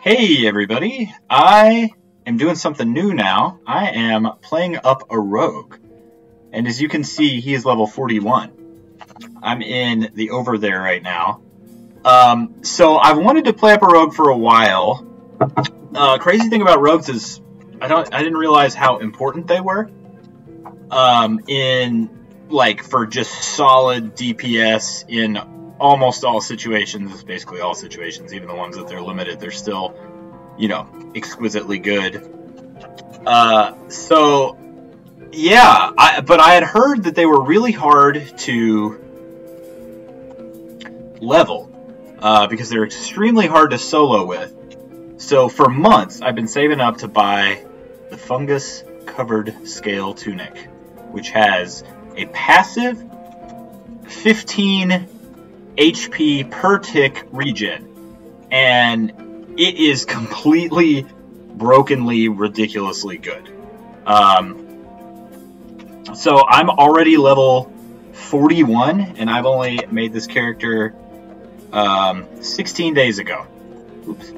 Hey everybody, I am doing something new now. I am playing up a rogue, and as you can see, he is level 41. I'm in the Overthere right now. So I've wanted to play up a rogue for a while. Crazy thing about rogues is I didn't realize how important they were. For just solid DPS in almost all situations, basically all situations, even the ones that they're limited, they're still, exquisitely good. So, yeah, but I had heard that they were really hard to level, because they're extremely hard to solo with. So for months, I've been saving up to buy the Fungus Covered Scale Tunic, which has a passive 15 HP per tick regen, and it is completely brokenly ridiculously good. So I'm already level 41, and I've only made this character 16 days ago. Oops.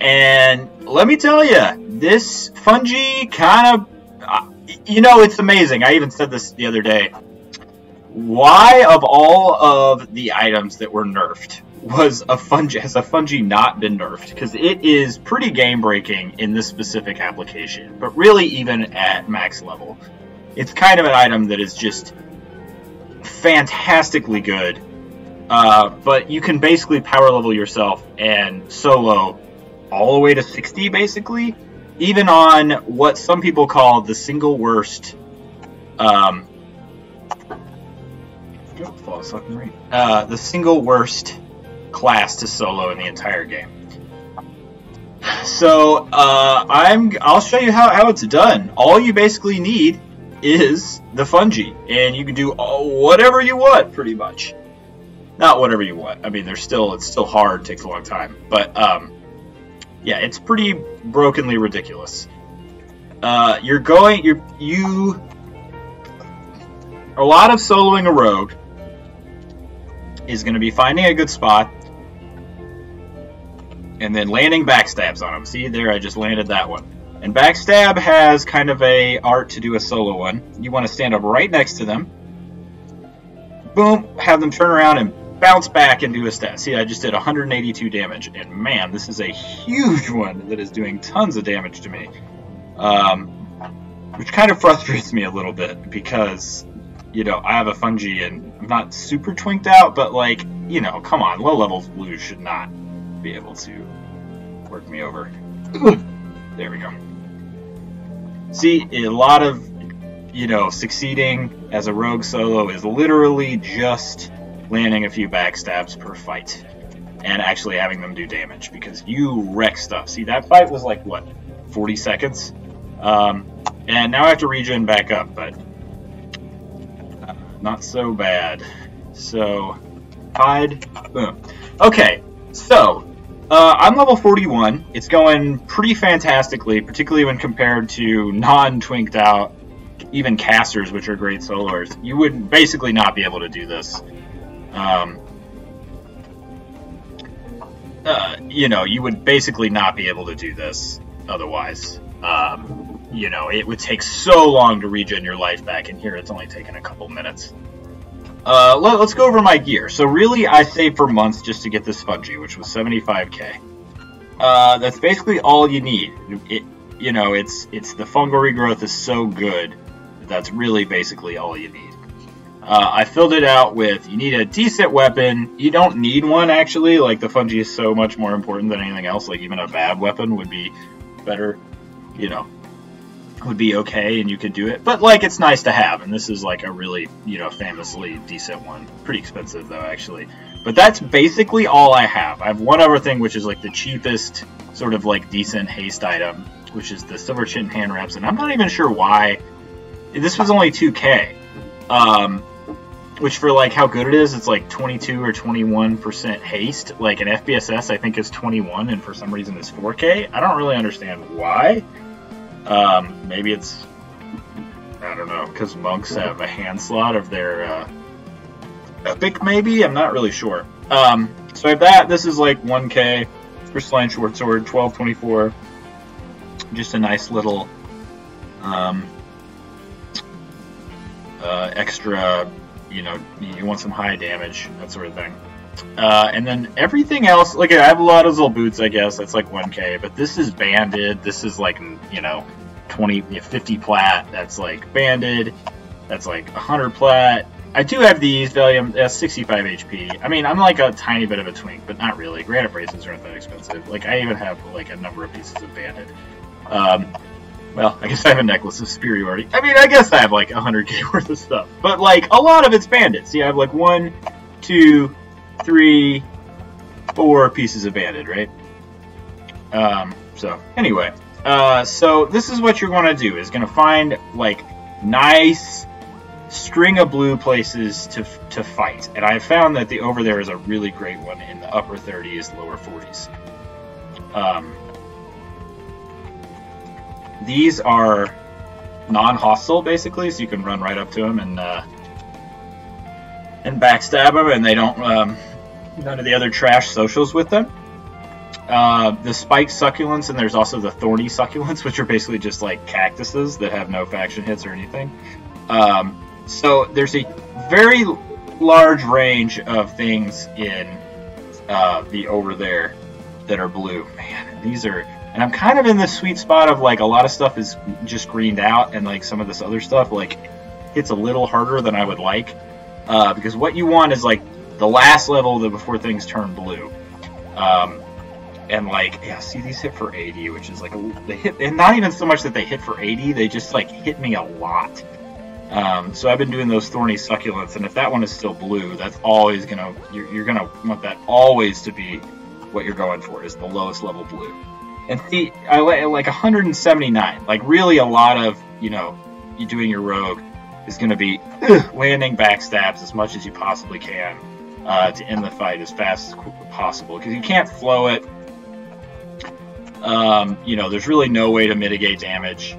And let me tell you, this Fungi kind of, it's amazing. I even said this the other day. Why, of all of the items that were nerfed, has a Fungi not been nerfed? Because it is pretty game-breaking in this specific application, but really even at max level. It's kind of an item that is just fantastically good, but you can basically power level yourself and solo all the way to 60, basically, even on what some people call the single worst, the single worst class to solo in the entire game. So I'll show you how it's done. All you basically need is the Fungi, and you can do whatever you want, pretty much. Not whatever you want. I mean, it's still hard. It takes a long time, but yeah, it's pretty brokenly ridiculous. A lot of soloing a rogue is going to be finding a good spot and then landing backstabs on them. See there, I just landed that one. And backstab has kind of a art to do a solo one. You want to stand up right next to them, boom, have them turn around and bounce back and do a stab. See, I just did 182 damage, and man, this is a huge one that is doing tons of damage to me, which kind of frustrates me a little bit because, I have a Fungi and I'm not super twinked out, but come on, low level blues should not be able to work me over. There we go. See, a lot of, succeeding as a rogue solo is literally just landing a few backstabs per fight and actually having them do damage, because you wreck stuff. See, that fight was like, what, 40 seconds? And now I have to regen back up, but not so bad. So, hide, boom. Okay, so, I'm level 41. It's going pretty fantastically, particularly when compared to non-twinked out, even casters, which are great soloers. You would basically not be able to do this. You would basically not be able to do this otherwise. It would take so long to regen your life back, and here it's only taken a couple minutes. Let's go over my gear. So really, I saved for months just to get this Fungi, which was 75k. That's basically all you need. It's the fungal regrowth is so good that that's really basically all you need. I filled it out with, you need a decent weapon. You don't need one, actually. Like, the Fungi is so much more important than anything else. Like, even a bad weapon would be better, would be okay, and you could do it. But, it's nice to have, and this is, a really, famously decent one. Pretty expensive, though, actually. But that's basically all I have. I have one other thing, which is, the cheapest sort of, decent haste item, which is the Silver Chin Hand Wraps, and I'm not even sure why. This was only 2k. Which for how good it is, it's 22 or 21% haste. An FBSS I think is 21, and for some reason it's 4k. I don't really understand why. Maybe it's, I don't know, because monks have a hand slot of their epic, maybe? I'm not really sure. So I have that. This is like 1K crystalline short sword, 1224. Just a nice little extra, you know, you want some high damage, that sort of thing. And then everything else, like I have a lot of little boots, I guess, that's like 1K, but this is banded. This is like, you know, 50 plat, that's like banded. That's like 100 plat. I do have these, Valium, 65 HP. I mean, I'm like a tiny bit of a twink, but not really. Granite bracelets aren't that expensive. Like, I even have like a number of pieces of banded. Well, I guess I have a necklace of superiority. I mean, I guess I have like 100K worth of stuff. But like, a lot of it's banded. See, I have like 1, 2, 3, 4 pieces of banded, right? So, anyway. So this is what you're going to do, is going to find like nice string of blue places to fight. And I found that the Overthere is a really great one in the upper 30s, lower 40s. These are non-hostile, basically, so you can run right up to them and backstab them, and they don't none of the other trash socials with them. The spiked succulents, and there's also the thorny succulents, which are basically just like cactuses that have no faction hits or anything. So there's a very large range of things in the Overthere that are blue. Man, these are... And I'm kind of in this sweet spot of like a lot of stuff is just greened out, and like some of this other stuff like hits a little harder than I would like. Because what you want is like the last level before things turn blue. And like, yeah, see, these hit for 80, which is like, they hit, and not even so much that they hit for 80, they just like hit me a lot. So I've been doing those thorny succulents, and if that one is still blue, that's always gonna, you're gonna want that always to be what you're going for, is the lowest level blue. And see, I like 179, like really a lot of, you know, you doing your rogue is gonna be landing backstabs as much as you possibly can to end the fight as fast as possible, because you can't flow it. You know, there's really no way to mitigate damage.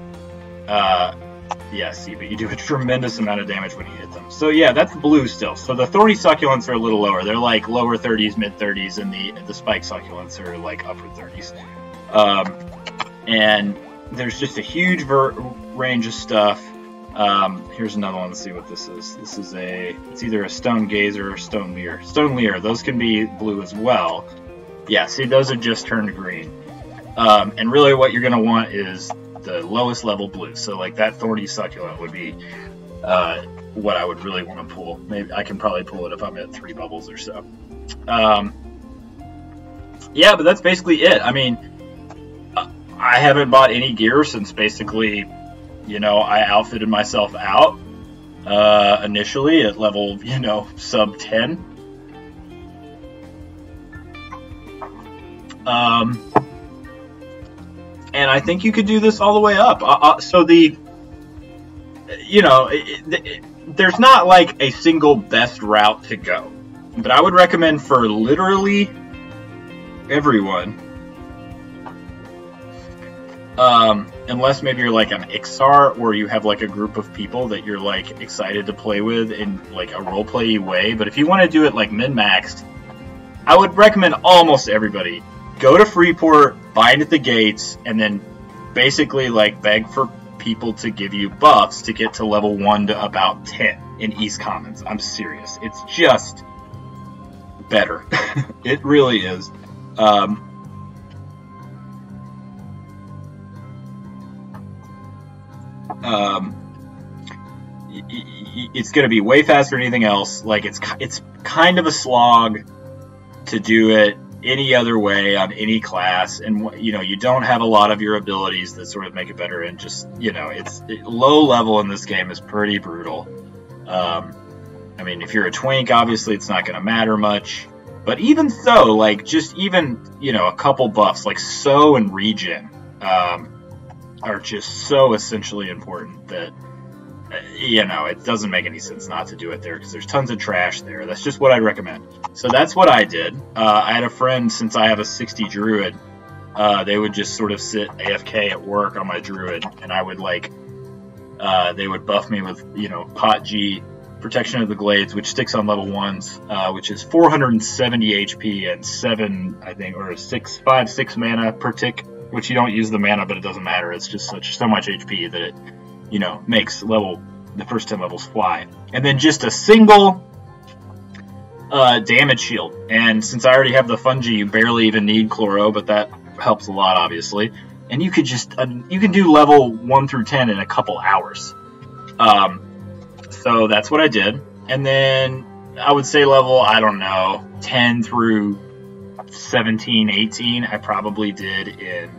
Yeah, see, but you do a tremendous amount of damage when you hit them. So yeah, that's blue still. So the thorny succulents are a little lower. They're like lower 30s, mid 30s, and the spike succulents are like upper 30s. And there's just a huge range of stuff. Here's another one. Let's see what this is. This is it's either a stone gazer or stone leer. Stone leer, those can be blue as well. Yeah, see, those have just turned green. And really what you're going to want is the lowest level blue. So like that thorny succulent would be what I would really want to pull. Maybe I can probably pull it if I'm at 3 bubbles or so. Yeah, but that's basically it. I mean, I haven't bought any gear since basically, you know, I outfitted myself out initially at level, you know, sub 10. And I think you could do this all the way up. So the, you know, there's not like a single best route to go. But I would recommend for literally everyone, unless maybe you're like an Ixar or you have like a group of people that you're like excited to play with in like a roleplay way. But if you want to do it like min-maxed, I would recommend almost everybody go to Freeport, bind at the gates, and then basically like beg for people to give you buffs to get to level 1 to about 10 in East Commons. I'm serious. It's just better. It really is. It's going to be way faster than anything else. Like it's kind of a slog to do it any other way on any class, and you know, you don't have a lot of your abilities that sort of make it better, and just, you know, low level in this game is pretty brutal. I mean, if you're a twink, obviously it's not going to matter much, but even so, like, just even, you know, a couple buffs like sow and regen are just so essentially important that, you know, it doesn't make any sense not to do it there, because there's tons of trash there. That's just what I'd recommend. So that's what I did. I had a friend, since I have a 60 druid, they would just sort of sit AFK at work on my druid, and I would like, they would buff me with, you know, pot G Protection of the Glades, which sticks on level 1s, which is 470 HP and 7, I think, or 6 mana per tick, which you don't use the mana, but it doesn't matter. It's just so much HP that it, you know, makes the first 10 levels fly. And then just a single damage shield. And since I already have the fungi, you barely even need chloro, but that helps a lot, obviously. And you could just you can do level 1 through 10 in a couple hours. So that's what I did. And then I would say level, I don't know, 10 through 17, 18, I probably did in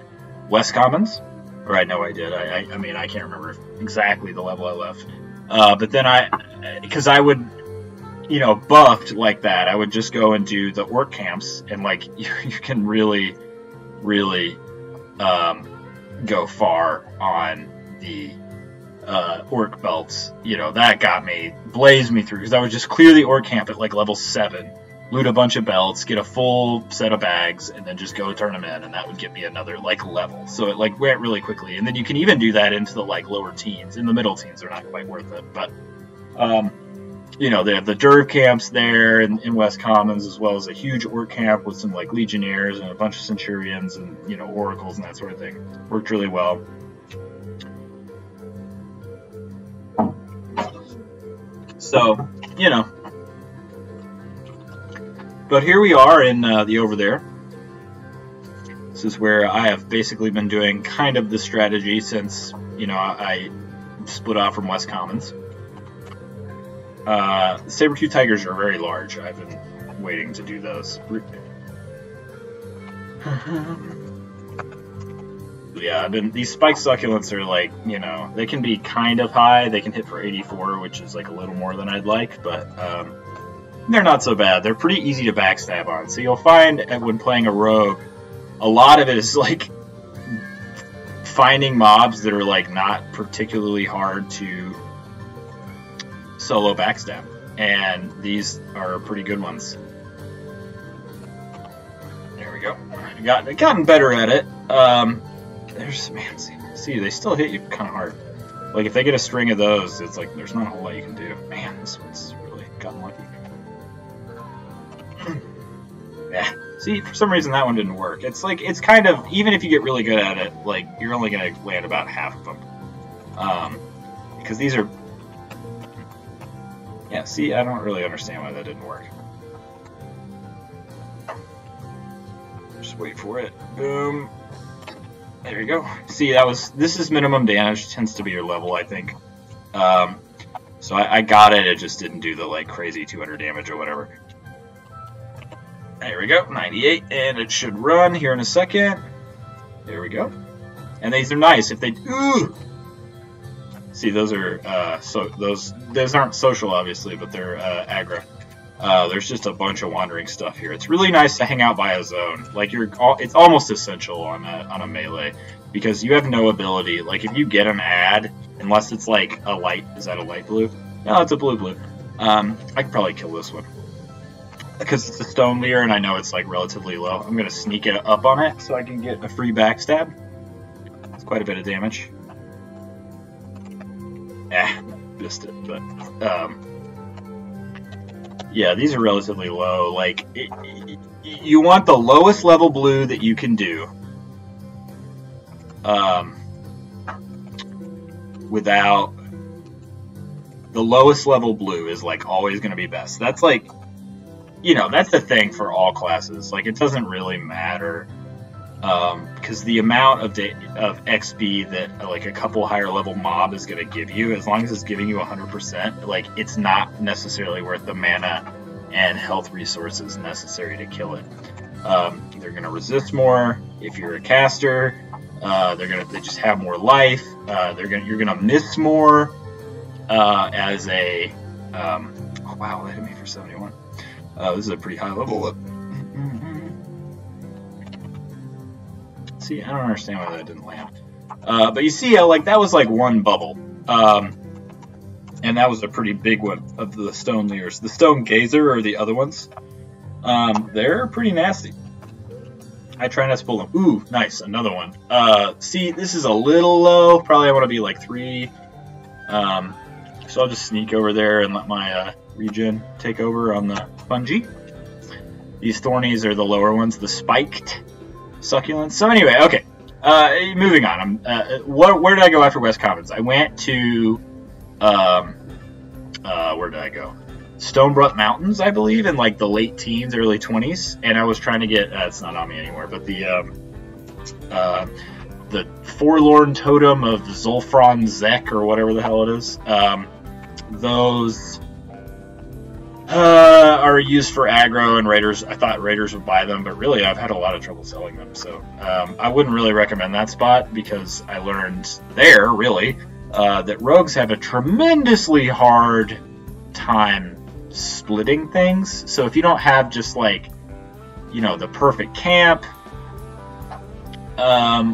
West Commons. Or I know I did. I mean, I can't remember exactly the level I left. But then because I would, you know, buffed like that, I would just go and do the orc camps, and like you can really go far on the orc belts. You know, that blazed me through, because I would just clear the orc camp at like level 7, loot a bunch of belts, get a full set of bags, and then just go turn them in, and that would get me another like level. So it like went really quickly, and then you can even do that into the like lower teens. In the middle teens, they're not quite worth it, but you know, they have the Derv camps there in West Commons, as well as a huge orc camp with some like legionnaires and a bunch of centurions and, you know, oracles and that sort of thing. Worked really well. So, you know. But here we are in the Overthere. This is where I have basically been doing kind of the strategy since, you know, I split off from West Commons. Saber-tooth tigers are very large. I've been waiting to do those. Yeah, these spike succulents are like, you know, they can be kind of high. They can hit for 84, which is like a little more than I'd like, but they're not so bad. They're pretty easy to backstab on. So you'll find when playing a rogue, a lot of it is like finding mobs that are like not particularly hard to solo backstab, and these are pretty good ones. There we go. I've gotten better at it. There's, man, see, they still hit you kind of hard. Like if they get a string of those, it's like there's not a whole lot you can do. Man, this one's really gotten lucky. Yeah. See, for some reason that one didn't work. It's like, it's kind of, even if you get really good at it, like you're only gonna land about half of them. Because these are. Yeah, see, I don't really understand why that didn't work. Just wait for it. Boom. There you go. See, this is minimum damage, tends to be your level, I think. So I got it, it just didn't do the like crazy 200 damage or whatever. There we go, 98, and it should run here in a second. There we go. And these are nice if they. Ooh! See, those are those aren't social, obviously, but they're aggro. There's just a bunch of wandering stuff here. It's really nice to hang out by a zone. Like it's almost essential on a melee, because you have no ability. Like if you get an ad, unless it's like a light. Is that a light blue? No, it's a blue. I could probably kill this one because it's a stone leer, and I know it's like relatively low. I'm gonna sneak it up on it so I can get a free backstab. It's quite a bit of damage. Missed it, but yeah, these are relatively low. Like you want the lowest level blue that you can do, without the lowest level blue is like always going to be best. That's like, you know, that's the thing for all classes. Like it doesn't really matter. Because the amount of XP that like a couple higher level mob is going to give you, as long as it's giving you 100%, like it's not necessarily worth the mana and health resources necessary to kill it. They're going to resist more if you're a caster. They just have more life. You're gonna miss more as a. Oh wow, that hit me for 71. This is a pretty high level. See, I don't understand why that didn't land. But you see how, like, that was like one bubble. And that was a pretty big one of the stone leers. The stone gazer are the other ones. They're pretty nasty. I try not to pull them. Ooh, nice, another one. See, this is a little low. Probably I want to be like 3 So I'll just sneak over there and let my regen take over on the fungi. These thornies are the lower ones, the spiked succulents. So anyway, okay. Moving on. Where did I go after West Commons? I went to where did I go? Stonebrunt Mountains, I believe, in like the late teens, early 20s, and I was trying to get. It's not on me anymore, but the forlorn totem of Zulfron Zek or whatever the hell it is. Those are used for aggro, and raiders. I thought raiders would buy them, but really I've had a lot of trouble selling them. So I wouldn't really recommend that spot because I learned there really that rogues have a tremendously hard time splitting things. So if you don't have just like, you know, the perfect camp,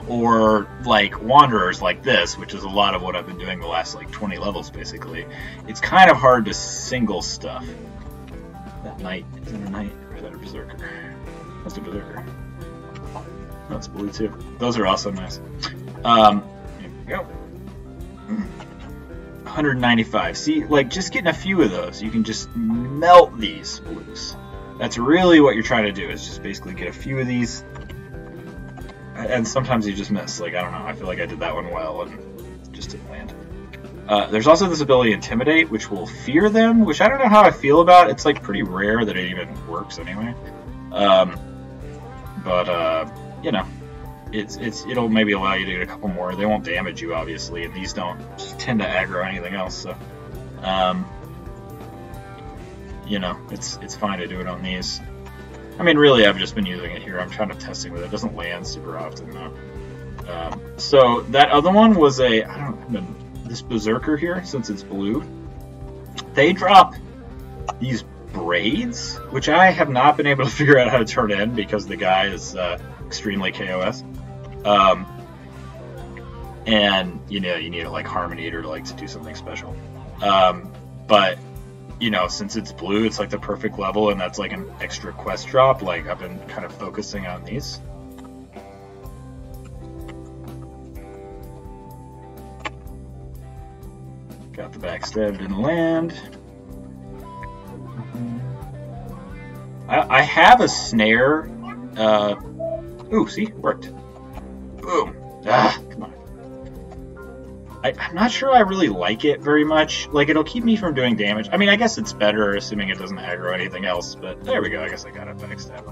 or like wanderers like this, which is a lot of what I've been doing the last like 20 levels basically, it's kind of hard to single stuff. That knight, is that a knight or is that a berserker? That's a berserker. That's blue too. Those are also nice. Here we go. 195. See, like just getting a few of those, you can just melt these blues. That's really what you're trying to do, is just basically get a few of these. And sometimes you just miss. Like, I don't know, I feel like I did that one well and just didn't land. There's also this ability Intimidate, which will fear them, which I don't know how I feel about. It's like pretty rare that it even works anyway. You know, it'll maybe allow you to get a couple more. They won't damage you, obviously, and these don't tend to aggro anything else. So, you know, it's fine to do it on these. I mean, really, I've just been using it here. I'm trying to testing with it. It doesn't land super often, though. So that other one was this berserker here, since it's blue. They drop these braids, which I have not been able to figure out how to turn in because the guy is extremely KOS. And you know, you need like Harmony or like to do something special. But you know, since it's blue, it's like the perfect level, and that's like an extra quest drop. Like, I've been kind of focusing on these. Got the backstab, didn't land. I have a snare. Ooh, see, worked. Boom. Ah, come on. I'm not sure I really like it very much. Like, it'll keep me from doing damage. I mean, I guess it's better, assuming it doesn't aggro anything else, but there we go. I guess I got it backstab.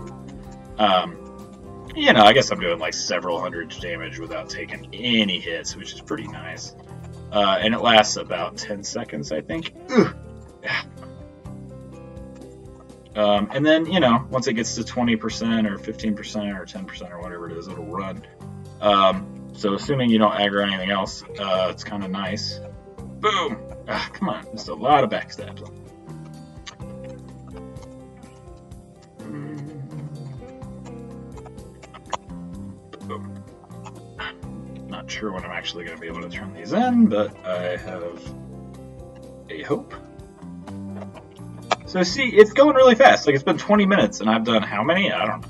You know, I guess I'm doing like several hundred damage without taking any hits, which is pretty nice. And it lasts about 10 seconds, I think. And then, you know, once it gets to 20% or 15% or 10% or whatever it is, it'll run. So assuming you don't aggro anything else, it's kind of nice. Boom! Ah, come on, just a lot of backstabs. Boom. Not sure when I'm actually going to be able to turn these in, but I have a hope. So see, it's going really fast. Like, it's been 20 minutes, and I've done how many? I don't know.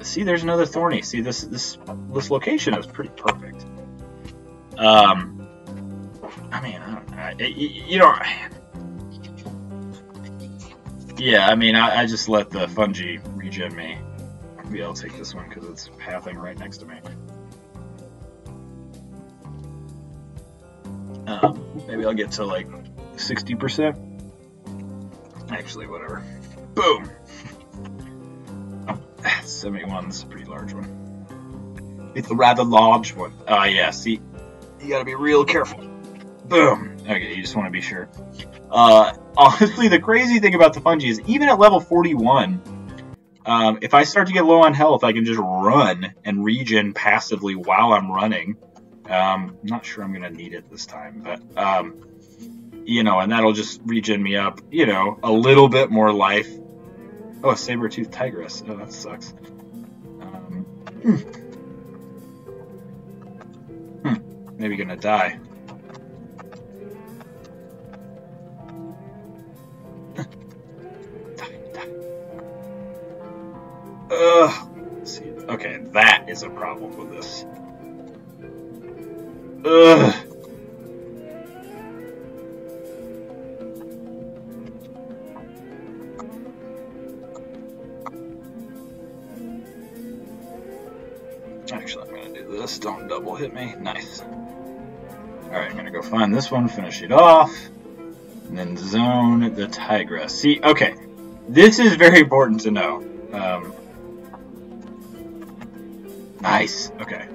See, there's another thorny. See, this location is pretty perfect. I mean, I don't know. You know, yeah. I mean, I just let the fungi regen me. Maybe I'll take this one because it's pathing right next to me. Maybe I'll get to like 60%. Actually, whatever. Boom. 71 is a pretty large one. It's a rather large one. Yeah, see, you gotta be real careful. Boom. Okay, you just want to be sure. Honestly, the crazy thing about the fungi is even at level 41, if I start to get low on health, I can just run and regen passively while I'm running. I'm not sure I'm gonna need it this time, but you know, and that'll just regen me up, you know, a little bit more life. Oh, a saber-toothed tigress. Oh, that sucks. Maybe gonna die. Die. Ugh. See, okay, that is a problem with this. Ugh. Actually, I'm going to do this. Don't double hit me. Nice. Alright, I'm going to go find this one, finish it off, and then zone the tigress. See, okay, this is very important to know. Nice. Okay.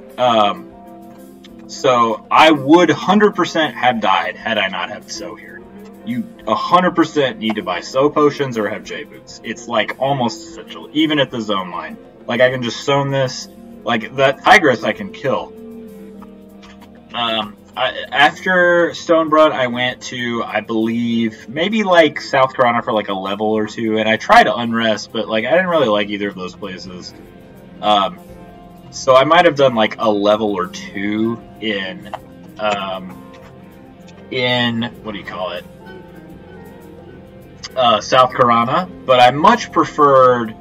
So I would 100% have died had I not had So here. You 100% need to buy So potions or have J boots. It's like almost essential, even at the zone line. Like I can just zone this. Like that tigress I can kill. After Stonebrunt, I went to, I believe, maybe like South Karana for like a level or two, and I tried to unrest, but like I didn't really like either of those places. So I might have done like a level or two in what do you call it? South Karana, but I much preferred.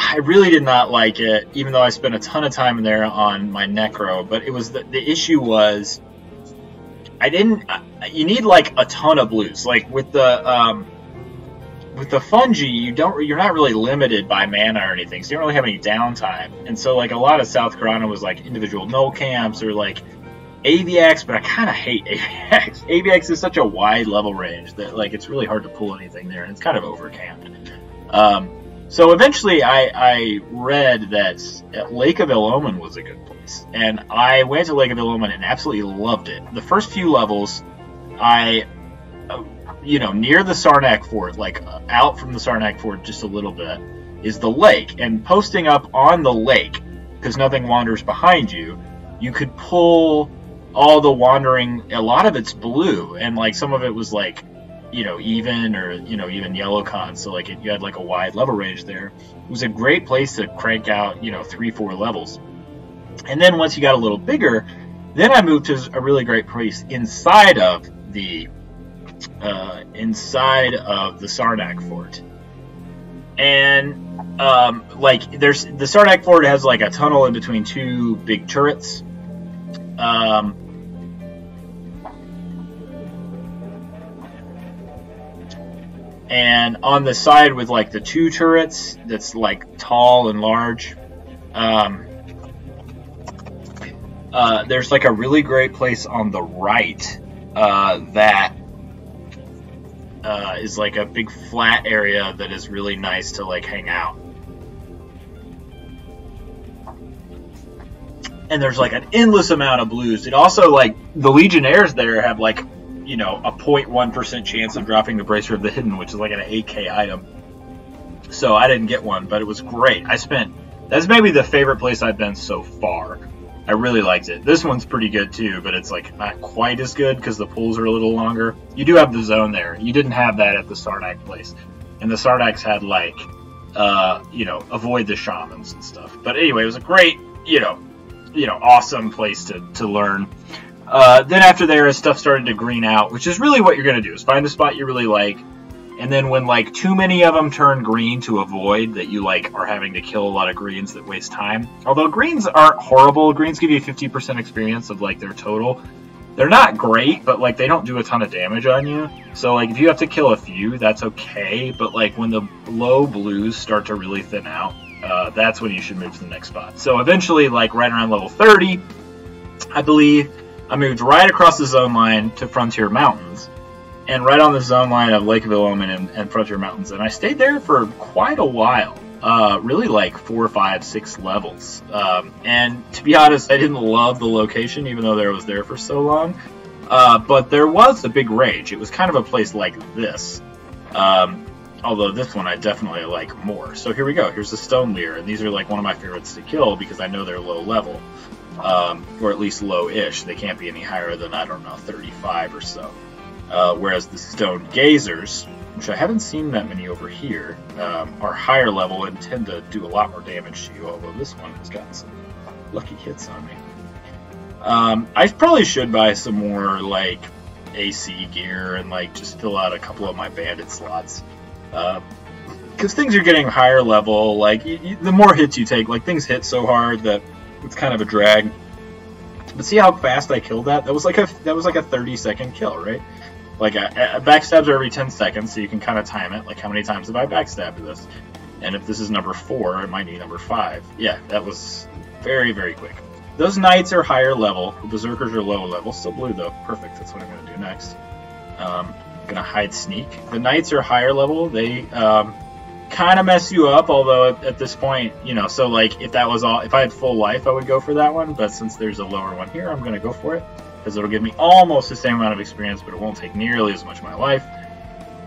I really did not like it, even though I spent a ton of time in there on my necro. But it was the issue was I didn't. You need like a ton of blues. Like with the fungi, you're not really limited by mana or anything, so you don't really have any downtime. And so like a lot of South Karana was like individual null camps or like AVX, but I kind of hate AVX. AVX is such a wide level range that like it's really hard to pull anything there, and it's kind of overcamped. So eventually I read that Lake of Ilomen was a good place, and I went to Lake of Ilomen and absolutely loved it. The first few levels, near the Sarnak fort, like out from the Sarnak fort just a little bit, is the lake, and posting up on the lake, because nothing wanders behind you, you could pull all the wandering, a lot of it's blue, and like some of it was like, even or, even yellow con. So like you had like a wide level range there. It was a great place to crank out, 3-4 levels. And then once you got a little bigger, then I moved to a really great place inside of the Sarnak fort. And there's the Sarnak fort has like a tunnel in between two big turrets. And on the side with like the two turrets that's like tall and large, there's like a really great place on the right that is like a big flat area that is really nice to like hang out. And there's like an endless amount of blues. It also, like, the Legionnaires there have like, a 0.1% chance of dropping the Bracer of the Hidden, which is like an 8k item. So I didn't get one, but it was great. That's maybe the favorite place I've been so far. I really liked it. This one's pretty good too, but it's like not quite as good because the pulls are a little longer. You do have the zone there. You didn't have that at the Sarnak place. And the Sarnaks had like, avoid the shamans and stuff. But anyway, it was a great, awesome place to learn. Then after there, as stuff started to green out, which is really what you're going to do, is find a spot you really like, and then when like too many of them turn green, to avoid that you like are having to kill a lot of greens that waste time. Although greens aren't horrible, greens give you 50% experience of like their total. They're not great, but like they don't do a ton of damage on you. So like if you have to kill a few, that's okay. But like when the low blues start to really thin out, that's when you should move to the next spot. So eventually, like right around level 30, I believe, I moved right across the zone line to Frontier Mountains, and right on the zone line of Lake of Ilomen and Frontier Mountains, and I stayed there for quite a while, really like 4, 5, 6 levels. And to be honest, I didn't love the location, even though I was there for so long. But there was a big rage. It was kind of a place like this. Although this one I definitely like more. So here we go. Here's the Stone Leer, and these are like one of my favorites to kill because I know they're low level. Or at least low-ish. They can't be any higher than, I don't know, 35 or so. Whereas the Stone Gazers, which I haven't seen that many over here, are higher level and tend to do a lot more damage to you, although this one has gotten some lucky hits on me. I probably should buy some more, like, AC gear and, like, just fill out a couple of my bandit slots. Because things are getting higher level, like, the more hits you take, like, things hit so hard that it's kind of a drag. But see how fast I killed that? That was like a 30-second kill, right? Like backstabs are every 10 seconds, so you can kind of time it. Like how many times have I backstabbed this? And if this is number 4, it might need number 5. Yeah, that was very, very quick. Those knights are higher level. The berserkers are lower level. Still blue though. Perfect. That's what I'm going to do next. I'm going to hide sneak. The knights are higher level. They kind of mess you up, although at this point, you know, so like if that was all, if I had full life, I would go for that one. But since there's a lower one here, I'm going to go for it because it'll give me almost the same amount of experience, but it won't take nearly as much of my life.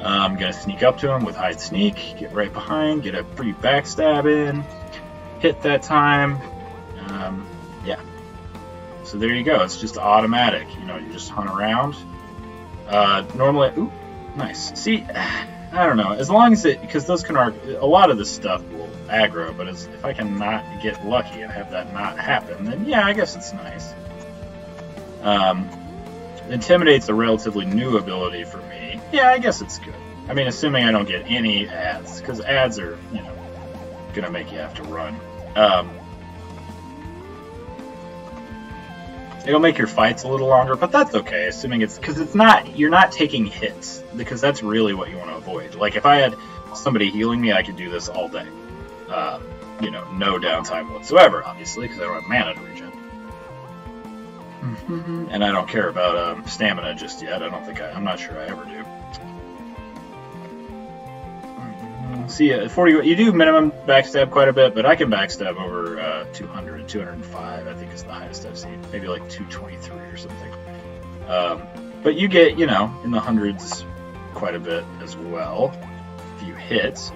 I'm going to sneak up to him with hide sneak, get right behind, get a free backstab in, hit that time. Yeah. So there you go. It's just automatic. You know, you just hunt around. Normally, ooh, nice. See, I don't know. As long as it, because those a lot of this stuff will aggro, but if I can not get lucky and have that not happen, then yeah, I guess it's nice. Intimidate's a relatively new ability for me. Yeah, I guess it's good. I mean, assuming I don't get any ads, because ads are, you know, gonna make you have to run. It'll make your fights a little longer, but that's okay, assuming it's, because it's not, you're not taking hits, because that's really what you want to avoid. Like, if I had somebody healing me, I could do this all day. You know, no downtime whatsoever, obviously, because I don't have mana to regen. And I don't care about stamina just yet. I don't think I'm not sure I ever do. See, 40, you do minimum backstab quite a bit, but I can backstab over 200, 205, I think is the highest I've seen. Maybe like 223 or something. But you get, you know, in the hundreds quite a bit as well, if you hit.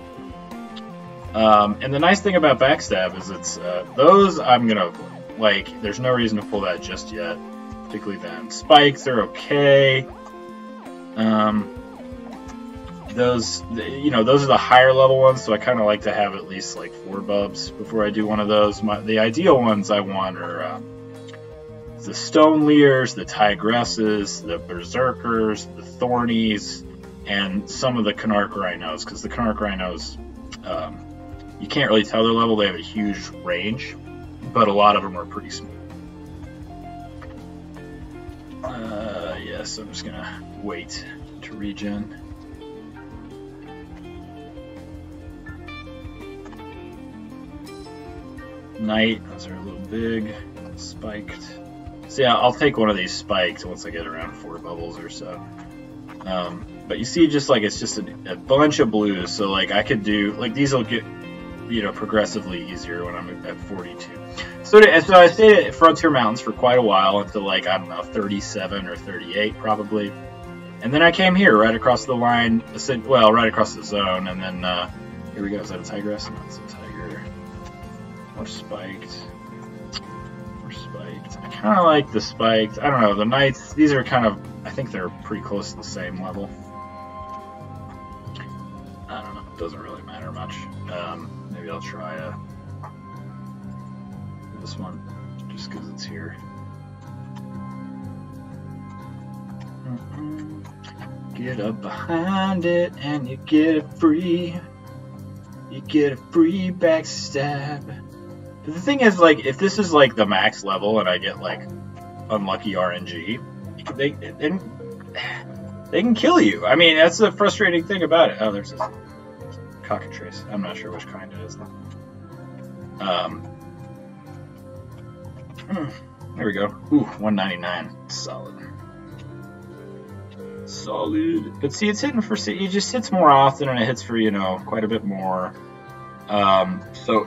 And the nice thing about backstab is it's, those I'm going to avoid. Like, there's no reason to pull that just yet, particularly then. Spikes are okay. Those, you know, those are the higher level ones, so I kind of like to have at least like 4 bubs before I do one of those. The ideal ones I want are the Stone Leers, the Tigresses, the Berserkers, the Thornies, and some of the Canarch Rhinos, because the Canarch Rhinos, you can't really tell their level. They have a huge range, but a lot of them are pretty small. Yes, I'm just going to wait to regen. Knight, those are a little big, spiked. So yeah, I'll take one of these spiked once I get around 4 bubbles or so. But you see, just like it's just a bunch of blues, so like I could do, like these will get, you know, progressively easier when I'm at 42. So I stayed at Frontier Mountains for quite a while until like, I don't know, 37 or 38 probably. And then I came here right across the line, well, right across the zone, and then here we go. Is that a tigress? No, it's a tiger. More spiked. More spiked. I kind of like the spiked. I don't know, the knights, these are kind of, I think they're pretty close to the same level. I don't know, it doesn't really matter much. Maybe I'll try this one, just because it's here. Get up behind it and you get it free. You get a free backstab. But the thing is, like, if this is like the max level and I get like unlucky RNG, they can kill you. I mean, that's the frustrating thing about it. Oh, there's this cockatrice. I'm not sure which kind it is though. There we go. Ooh, 199. Solid. Solid. But see, it's hitting for, it just hits more often and it hits for, you know, quite a bit more. So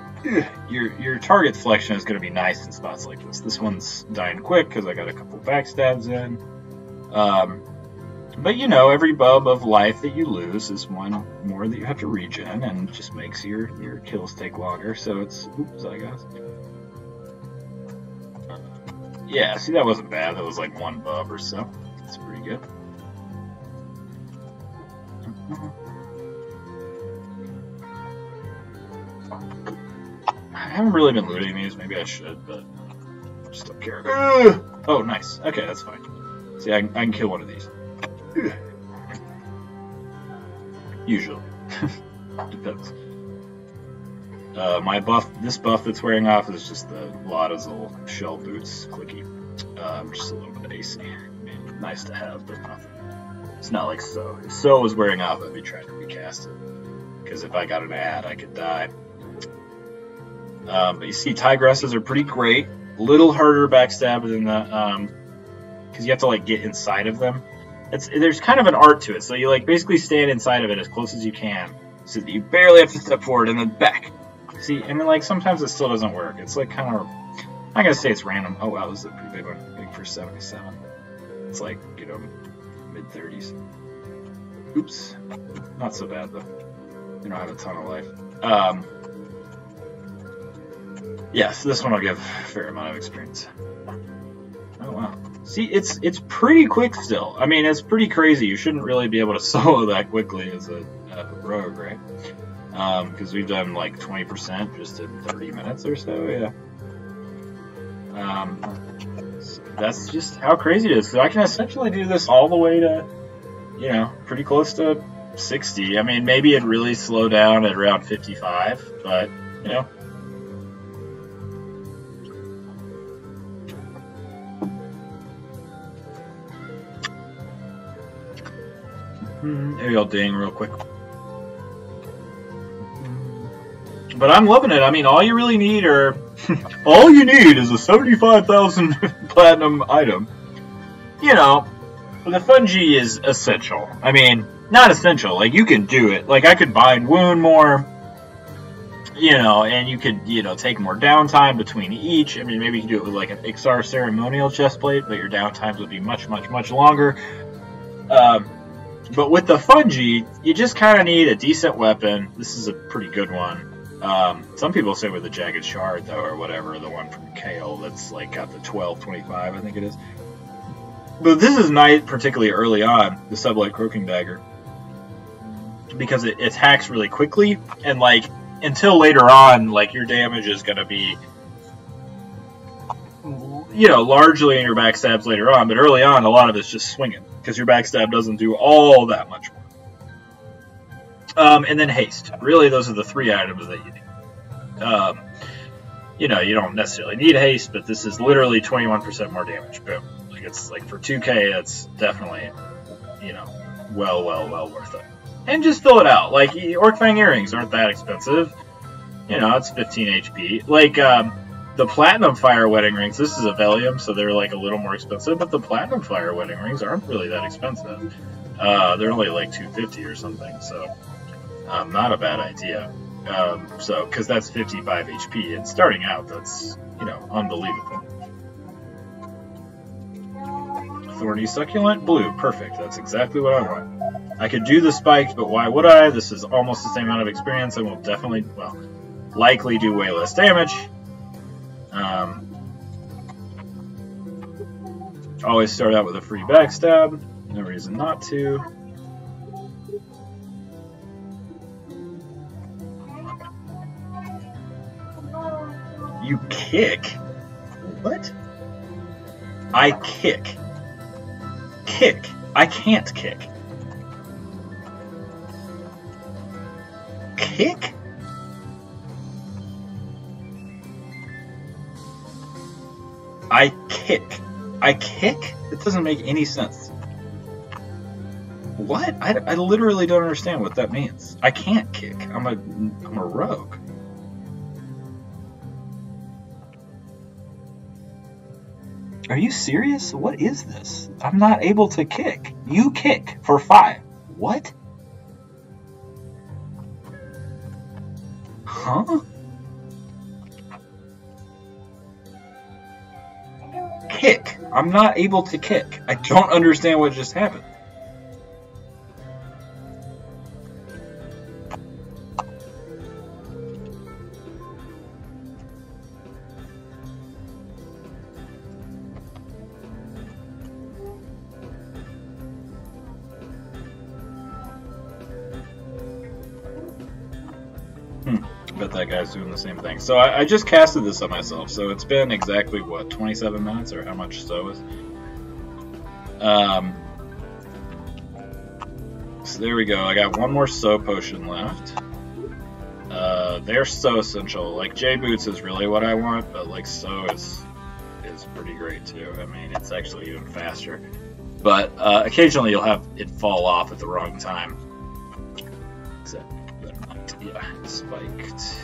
your target selection is going to be nice in spots like this. This one's dying quick because I got a couple backstabs in. But you know, every bub of life that you lose is one more that you have to regen, and just makes your kills take longer. So it's, oops, I guess. Yeah, see, that wasn't bad. That was like 1 bub or so. That's pretty good. I haven't really been looting these. Maybe I should, but I just don't care. Oh, nice. Okay, that's fine. See, I can kill one of these. Usually. Depends. My buff, this buff that's wearing off is just the Lotazol shell boots, clicky. Just a little bit AC. I mean, nice to have, but nothing. It's not like So. If So was wearing off, I'd be trying to recast it. because if I got an ad, I could die. But you see, tigresses are pretty great. A little harder backstab than the, because you have to like get inside of them. There's kind of an art to it. So you like basically stand inside of it as close as you can, so that you barely have to step forward and then back. See, and then like sometimes it still doesn't work. It's like kind of, I'm gonna say it's random. Oh wow, this is a pretty big one. Big for 77. It's like, you know, mid-30s. Oops, not so bad though. You don't have a ton of life. Yes, this one I'll give a fair amount of experience. Oh wow. See, it's pretty quick still. I mean, it's pretty crazy. You shouldn't really be able to solo that quickly as a rogue, right? Because we've done like 20% just in 30 minutes or so, yeah. So that's just how crazy it is. So I can essentially do this all the way to, you know, pretty close to 60. I mean, maybe it'd really slow down at around 55, but, you know. Maybe I'll ding real quick. But I'm loving it. I mean, all you really need are... all you need is a 75,000 platinum item. You know, the fungi is essential. I mean, not essential. Like, you can do it. Like, I could bind wound more, you know, and you could, you know, take more downtime between each. I mean, maybe you can do it with, like, an Ixar ceremonial chestplate, but your downtimes would be much, much, much longer. But with the fungi, you just kind of need a decent weapon. This is a pretty good one. Some people say with the Jagged Shard, though, or whatever, the one from Kale that's like got the 1225, I think it is. But this is nice, particularly early on, the Sublight Croaking Dagger, because it attacks really quickly, and like until later on, like your damage is going to be, you know, largely in your backstabs later on, but early on, a lot of it's just swinging, because your backstab doesn't do all that much more. And then haste. Really, those are the three items that you need. You know, you don't necessarily need haste, but this is literally 21% more damage. Boom. Like, it's like for 2k, that's definitely, you know, well worth it. And just fill it out. Like, Orcfang earrings aren't that expensive. You know, it's 15 HP. Like, the Platinum Fire Wedding Rings, this is a Velium, so they're like a little more expensive, but the Platinum Fire Wedding Rings aren't really that expensive. They're only like 250 or something, so not a bad idea. So, because that's 55 HP, and starting out, that's, you know, unbelievable. Thorny Succulent, blue, perfect, that's exactly what I want. I could do the spiked, but why would I? This is almost the same amount of experience, and will definitely, well, likely do way less damage. Always start out with a free backstab, no reason not to. You kick? What? I kick. Kick. I can't kick. Kick? I kick. I kick? It doesn't make any sense. What? I literally don't understand what that means. I can't kick. I'm a rogue. Are you serious? What is this? I'm not able to kick. You kick for 5. What? Huh? Kick. I'm not able to kick. I don't understand what just happened. Bet that guy's doing the same thing. So I just casted this on myself, so it's been exactly, what, 27 minutes, or how much so is? So there we go. I got one more So potion left. They're so essential. Like, J-Boots is really what I want, but, like, So is pretty great, too. I mean, it's actually even faster. But occasionally you'll have it fall off at the wrong time. Yeah, spiked.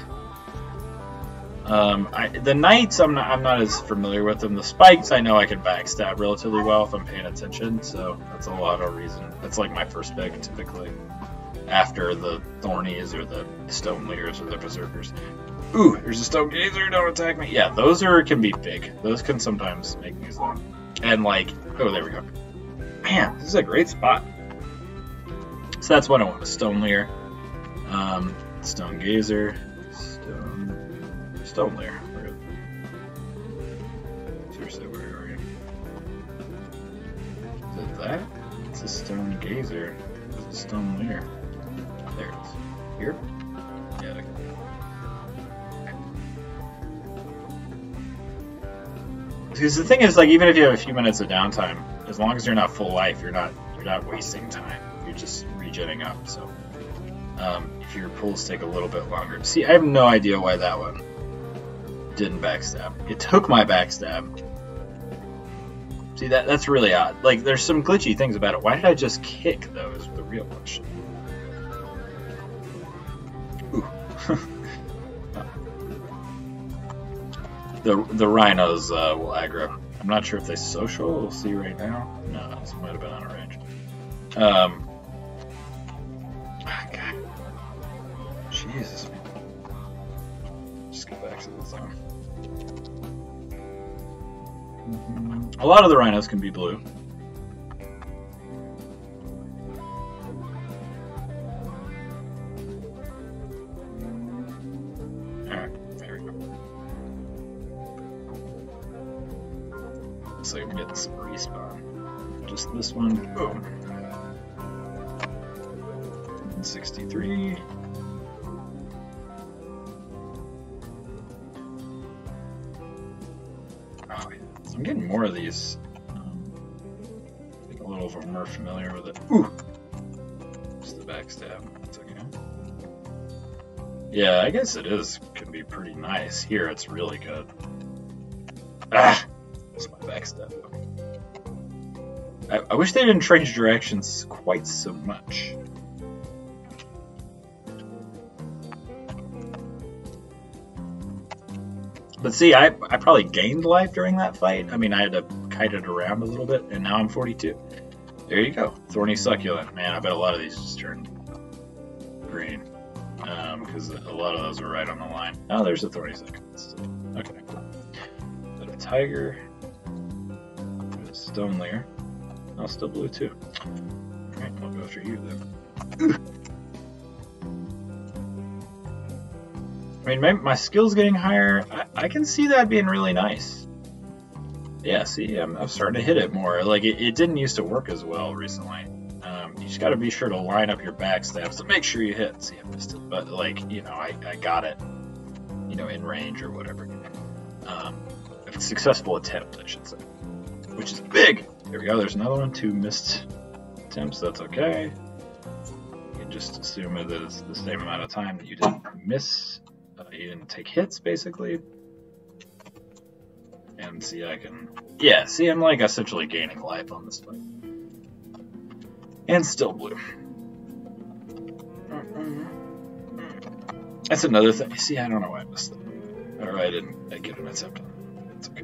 The knights, I'm not as familiar with them. The spikes, I know I can backstab relatively well if I'm paying attention, so that's a lot of reason. That's like my first pick, typically. After the thornies or the stone leers or the berserkers. Ooh, there's a stone gazer, don't attack me. Yeah, those can be big. Those can sometimes make me slow. And like, oh, there we go. Man, this is a great spot. So that's what I want, a stone leer. Stone gazer. Stone leer. Seriously, where are you? Is it that? It's a stone gazer. It's a stone leer. There it is. Here? Yeah. Because the thing is, like, even if you have a few minutes of downtime, as long as you're not full life, you're not wasting time. You're just regenning up. So, if your pulls take a little bit longer, see, I have no idea why that one didn't backstab. It took my backstab. See, that's really odd. Like, there's some glitchy things about it. Why did I just kick, though, is the real question. Ooh. The rhinos will aggro. I'm not sure if they social. We'll see right now. No, this might have been out of range. God. Jesus. Just go back to the zone. A lot of the rhinos can be blue. Alright, there we go. So I'm getting some respawn. Just this one. Boom. 63. Oh, yeah. So I'm getting more of these. Get a little more familiar with it. Ooh! Just the backstab. That's okay. Yeah, I guess it can be pretty nice. Here, it's really good. Ah! That's my backstab. I wish they didn't change directions quite so much. But see, I probably gained life during that fight. I mean, I had to kite it around a little bit, and now I'm 42. There you go. Thorny succulent. Man, I bet a lot of these just turned green. Because a lot of those were right on the line. Oh, there's a thorny succulent. Okay, cool. But a tiger. A stone layer. Oh, still blue too. Alright, I'll go after you then. I mean, my skill's getting higher. I can see that being really nice. Yeah, see, I'm starting to hit it more. Like, it didn't used to work as well recently. You just got to be sure to line up your backstabs to make sure you hit. See, I missed it. But, like, you know, I got it, you know, in range or whatever. A successful attempt, I should say. Which is big. There we go. There's another one. 2 missed attempts. That's okay. You can just assume that it's the same amount of time that you didn't miss. You didn't take hits, basically. And see, yeah, see, I'm like essentially gaining life on this fight. And still blue. That's another thing. See, I don't know why I missed it. Or I didn't get an attempt on it. It's okay.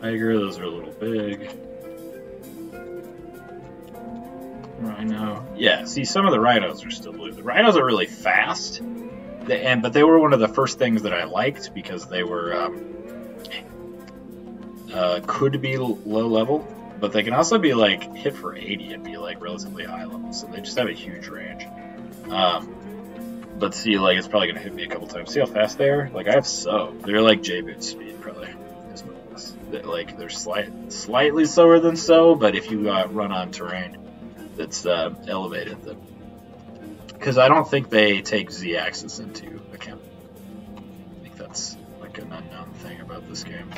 Tiger, those are a little big. Rhino. Yeah, see, some of the rhinos are still blue. The rhinos are really fast, but they were one of the first things that I liked because they were could be low level, but they can also be like hit for 80 and be like relatively high level. So they just have a huge range. But see, like, it's probably gonna hit me a couple times. See how fast they are? Like, I have they're like J-boot speed probably. Like, they're slightly slower than but if you run on terrain that's elevated, then because I don't think they take Z-axis into account. I think that's like an unknown thing about this game.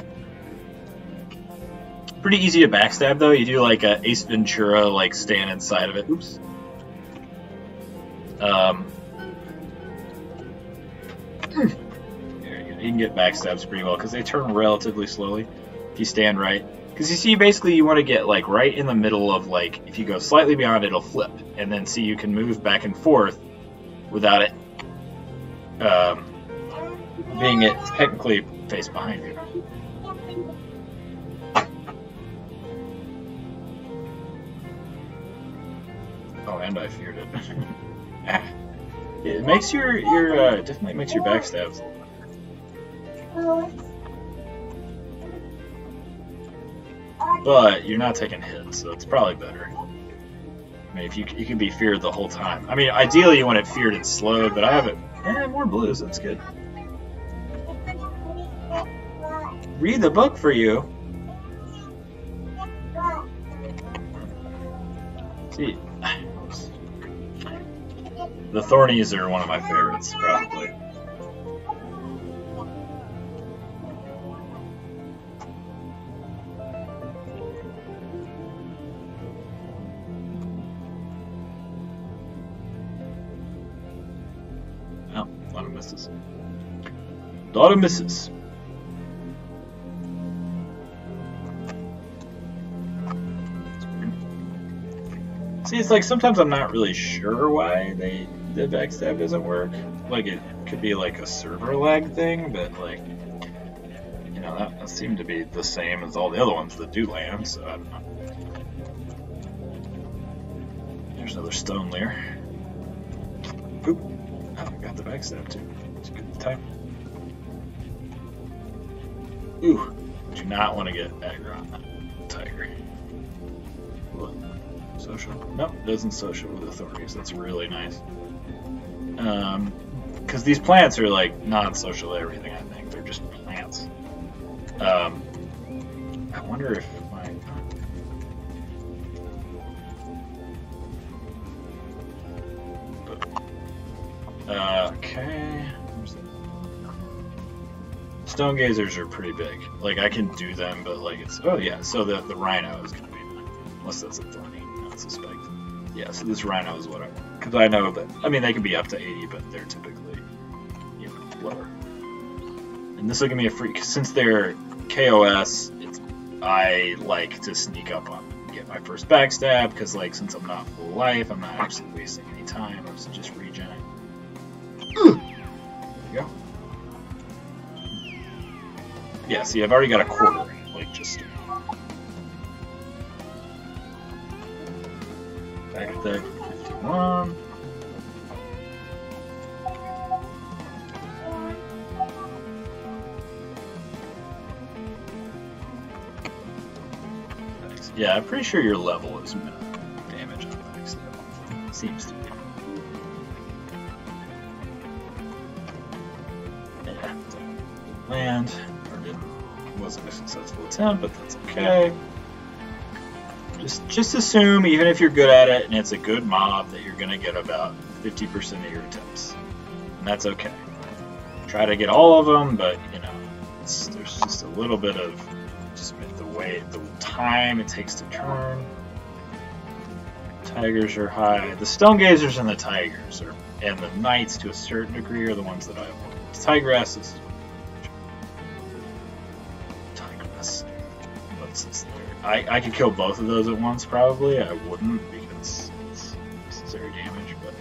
Pretty easy to backstab though. You do like a Ace Ventura, like stand inside of it. Oops. There you go. You can get backstabs pretty well because they turn relatively slowly if you stand right. Because you see, basically, you want to get like right in the middle of like, if you go slightly beyond, it'll flip, and then see you can move back and forth without it being it technically face behind you. Oh, and I feared it. It makes your definitely makes your backstabs a little better. But you're not taking hits, so it's probably better. I mean, if you can be feared the whole time. I mean, ideally you want it feared and slowed, but I have it. More blues. That's good. Read the book for you. See, the Thornies are one of my favorites, probably. Oh, a lot of misses. A lot of misses. See, it's like sometimes I'm not really sure why the backstab doesn't work. Like it could be like a server lag thing, but like, you know, that seemed to be the same as all the other ones that do land, so I don't know. There's another stone layer. Oop. Oh, got the backstab too. It's a good time. Ooh. Do not want to get aggro on that tiger. What? Social? Nope, doesn't social with authorities. That's really nice. Because these plants are like non-social everything, I think. They're just plants. I wonder if my... okay. Stone gazers are pretty big. Like, I can do them, but like it's... Oh yeah, so the rhino is going to be... Unless that's a thorny, I suspect. Yeah, so this rhino is what I want. Because I know that... I mean, they can be up to 80, but they're typically, you know, lower. And this will give me a free... Since they're KOS, I like to sneak up on them. Get my first backstab, because like, since I'm not full life, I'm not actually wasting any time. I'm just regenerating. There you go. Yeah, see, I've already got a quarter. Like, just... Back attack 51. Nice. Yeah, I'm pretty sure your level is minimum damage on the backstab. Seems to be. Yeah, land. Wasn't a successful attempt, but that's okay. Just assume, even if you're good at it and it's a good mob, that you're gonna get about 50% of your attempts, and that's okay. Try to get all of them, but you know, there's just a little bit of just the time it takes to turn. Tigers are high. The stone gazers and the tigers are, and the knights to a certain degree, are the ones that I avoid. The tigress. I could kill both of those at once, probably. I wouldn't, because it's necessary damage, but...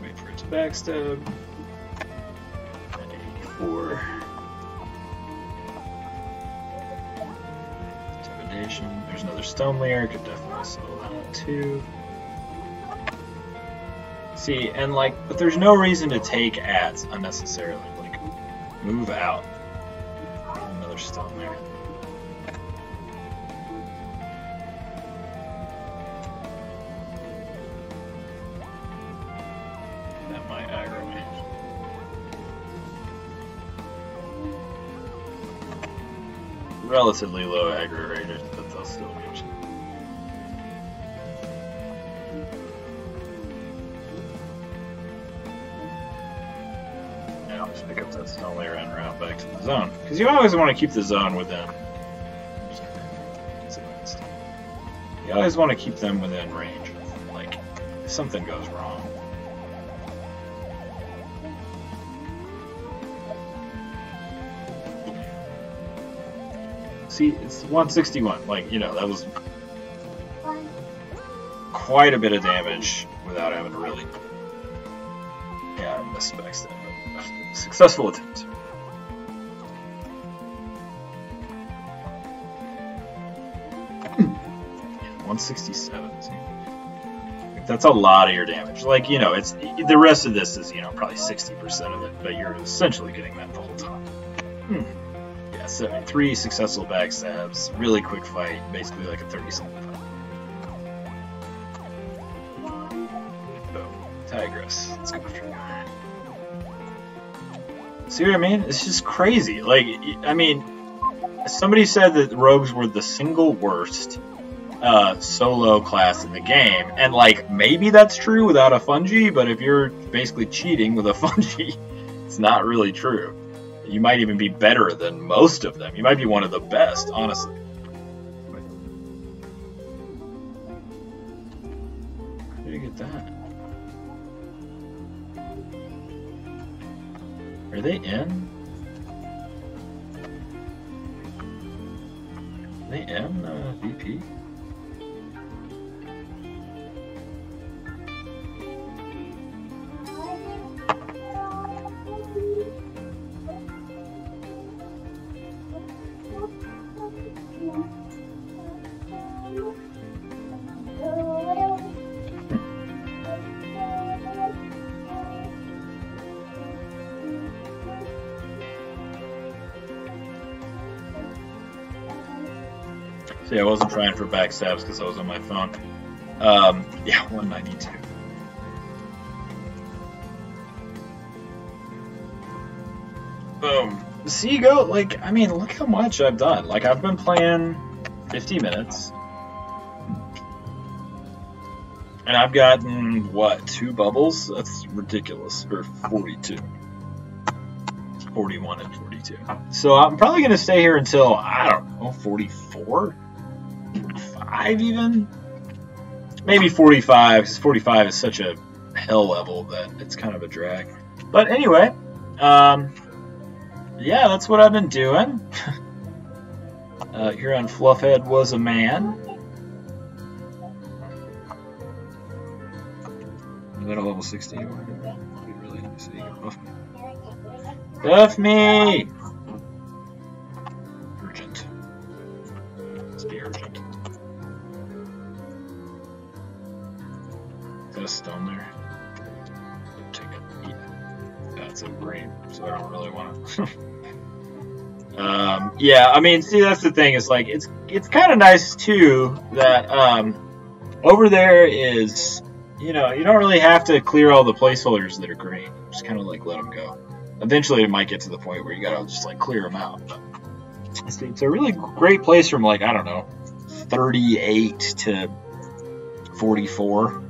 Wait for it to backstab. And 84. Intimidation. There's another stone layer. Could definitely solo that one, too. See, and like, but there's no reason to take ads unnecessarily. Like, move out. Another stone there. That might aggro me. Relatively low aggro rated, but they'll still get you. Just pick up that stone layer and route back to the zone. Because you always want to keep the zone within. You always want to keep them within range. Like, if something goes wrong. See, it's 161. Like, you know, that was quite a bit of damage without having to really. Yeah, I missed backstab. Successful attempt. 167. That's a lot of your damage. Like, you know, it's the rest of this is, you know, probably 60% of it, but you're essentially getting that the whole time. Yeah, 73 successful backstabs, really quick fight, basically like a 30-second fight. Boom. Tigress. Let's go after you. See what I mean? It's just crazy. Like, I mean, somebody said that rogues were the single worst solo class in the game, and like maybe that's true without a fungi, but if you're basically cheating with a fungi, it's not really true. You might even be better than most of them. You might be one of the best, honestly. Where did you get that? Are they in? Are they in VP? See, I wasn't trying for backstabs because I was on my phone. Yeah, 192. Boom. See, you go, like, I mean, look how much I've done. Like, I've been playing 50 minutes. And I've gotten, what, 2 bubbles? That's ridiculous. Or 42. 41 and 42. So I'm probably going to stay here until, I don't know, 44? 45 even? Maybe 45, because 45 is such a hell level that it's kind of a drag. But anyway, yeah, that's what I've been doing. Here on Flufhead was a man. Is that a level 16? Really nice. So you can buff me. Buff me! Urgent. Let's be urgent. Is that a stone there? Take it. Yeah. That's a green, so I don't really want to. Yeah, I mean, see, that's the thing. Is like it's kind of nice too that over there is, you know, you don't really have to clear all the placeholders that are green. Just kind of like let them go. Eventually, it might get to the point where you gotta just like clear them out. But it's a really great place from like, I don't know, 38 to 44.